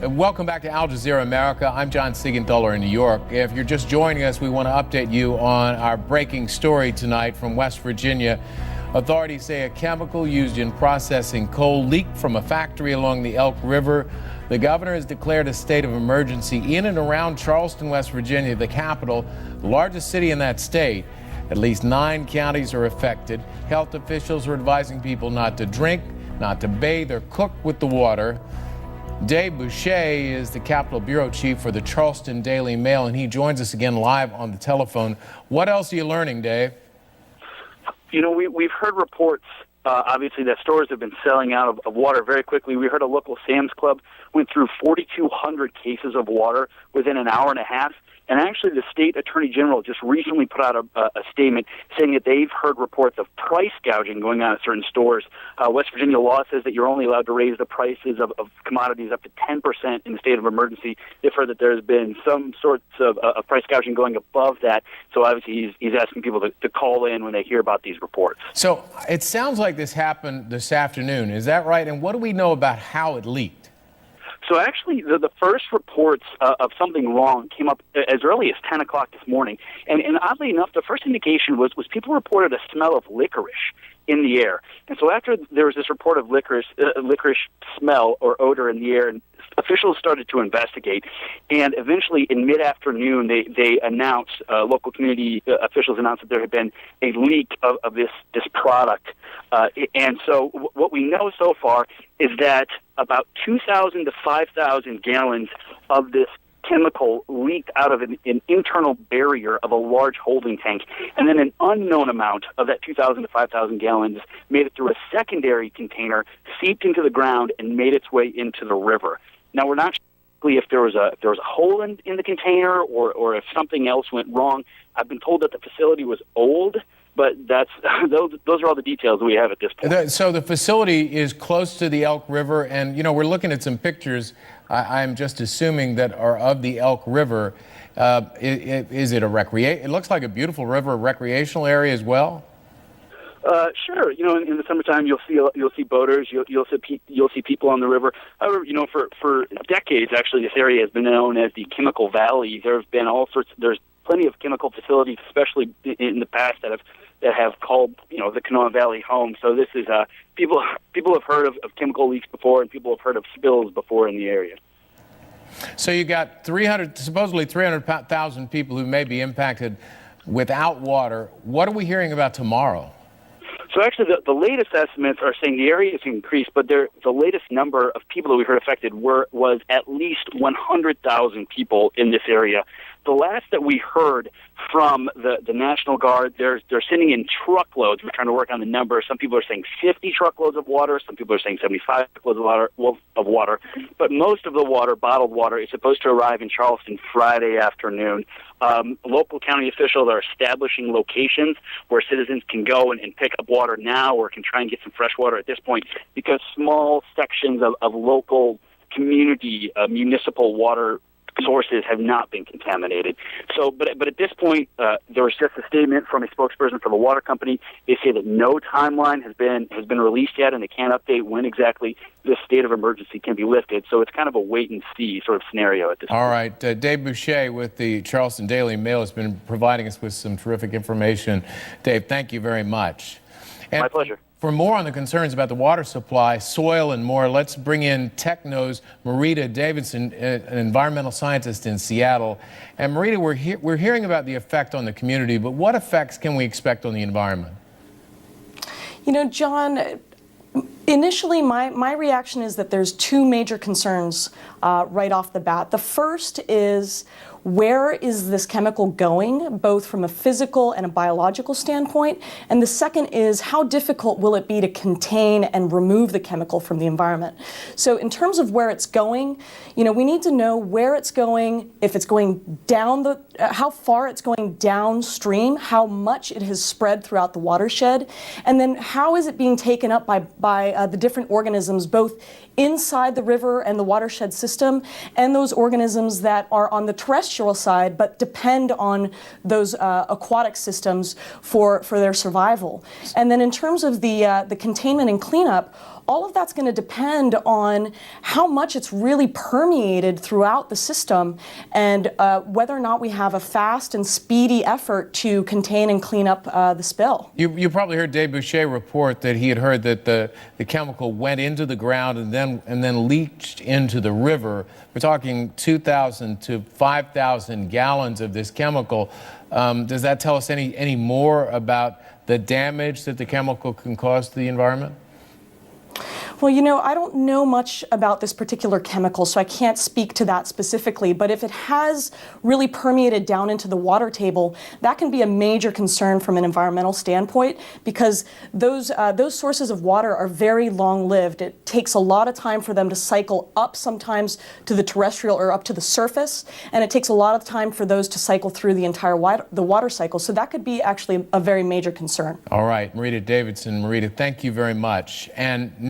Welcome back to Al Jazeera America. I'm John Siegenthaler in New York. If you're just joining us, we want to update you on our breaking story tonight from West Virginia. Authorities say a chemical used in processing coal leaked from a factory along the Elk River. The governor has declared a state of emergency in and around Charleston, West Virginia, the capital, the largest city in that state. At least 9 counties are affected. Health officials are advising people not to drink, not to bathe or cook with the water. Dave Boucher is the Capitol Bureau Chief for the Charleston Daily Mail, and he joins us again live on the telephone. What else are you learning, Dave? You know, we've heard reports, obviously, that stores have been selling out of water very quickly. We heard a local Sam's Club went through 4,200 cases of water within an hour and a half. And actually, the state attorney general just recently put out a statement saying that they've heard reports of price gouging going on at certain stores. West Virginia law says that you're only allowed to raise the prices of commodities up to 10% in the state of emergency. They've heard that there's been some sorts of price gouging going above that. So obviously, he's asking people to call in when they hear about these reports. So it sounds like this happened this afternoon. Is that right? And what do we know about how it leaked? So actually, the first reports of something wrong came up as early as 10 o'clock this morning. And oddly enough, the first indication was people reported a smell of licorice in the air. And so after there was this report of licorice smell or odor in the air, and officials started to investigate. And eventually, in mid-afternoon, they announced, local community officials announced that there had been a leak of this product. And so what we know so far is that about 2,000 to 5,000 gallons of this chemical leaked out of an internal barrier of a large holding tank, and then an unknown amount of that 2,000 to 5,000 gallons made it through a secondary container, seeped into the ground, and made its way into the river. Now, we're not sure if there was a hole in the container or if something else went wrong. I've been told that the facility was old, but that's those are all the details we have at this point. So the facility is close to the Elk River, and you know we're looking at some pictures. I'm just assuming that are of the Elk River. Is it a It looks like a beautiful river, a recreational area as well. Sure. You know, in the summertime, you'll see boaters, you'll see people on the river. However, you know, for decades, actually, this area has been known as the Chemical Valley. There's plenty of chemical facilities, especially in the past, that have called, you know, the Kanawha Valley home. So this is people have heard of chemical leaks before, and people have heard of spills before in the area. So you got supposedly 300,000 people who may be impacted without water. What are we hearing about tomorrow? So actually, the latest estimates are saying the area has increased, but the latest number of people that we heard affected was at least 100,000 people in this area. The last that we heard from the National Guard, they're sending in truckloads. We're trying to work on the number. Some people are saying 50 truckloads of water. Some people are saying 75 truckloads of water. But most of the water, bottled water, is supposed to arrive in Charleston Friday afternoon. Local county officials are establishing locations where citizens can go and pick up water now, or can try and get some fresh water at this point, because small sections of local community municipal water sources have not been contaminated. So, but at this point, there was just a statement from a spokesperson for the water company. They say that no timeline has been released yet, and they can't update when exactly this state of emergency can be lifted. So it's kind of a wait and see sort of scenario at this point. All right, Dave Boucher with the Charleston Daily Mail has been providing us with some terrific information. Dave, thank you very much. And my pleasure. For more on the concerns about the water supply, soil, and more, let's bring in Techno's Marita Davidson, an environmental scientist in Seattle. And Marita, we're hearing about the effect on the community, but what effects can we expect on the environment? You know, John, initially my reaction is that there's 2 major concerns right off the bat. The first is, where is this chemical going, both from a physical and a biological standpoint? And the second is, how difficult will it be to contain and remove the chemical from the environment? So in terms of where it's going, you know, we need to know where it's going, if it's going down how far it's going downstream, how much it has spread throughout the watershed, and then how is it being taken up by the different organisms, both inside the river and the watershed system, and those organisms that are on the terrestrial side but depend on those aquatic systems for their survival. And then in terms of the containment and cleanup, all of that's going to depend on how much it's really permeated throughout the system, and whether or not we have a fast and speedy effort to contain and clean up the spill. You probably heard Dave Boucher report that he had heard that the chemical went into the ground and then leached into the river. We're talking 2,000 to 5,000 gallons of this chemical. Does that tell us any more about the damage that the chemical can cause to the environment? Well, you know, I don't know much about this particular chemical, so I can't speak to that specifically. But if it has really permeated down into the water table, that can be a major concern from an environmental standpoint, because those sources of water are very long-lived. It takes a lot of time for them to cycle up, sometimes to the terrestrial or up to the surface, and it takes a lot of time for those to cycle through the entire water cycle. So that could be actually a very major concern. All right, Marita Davidson. Marita, thank you very much. And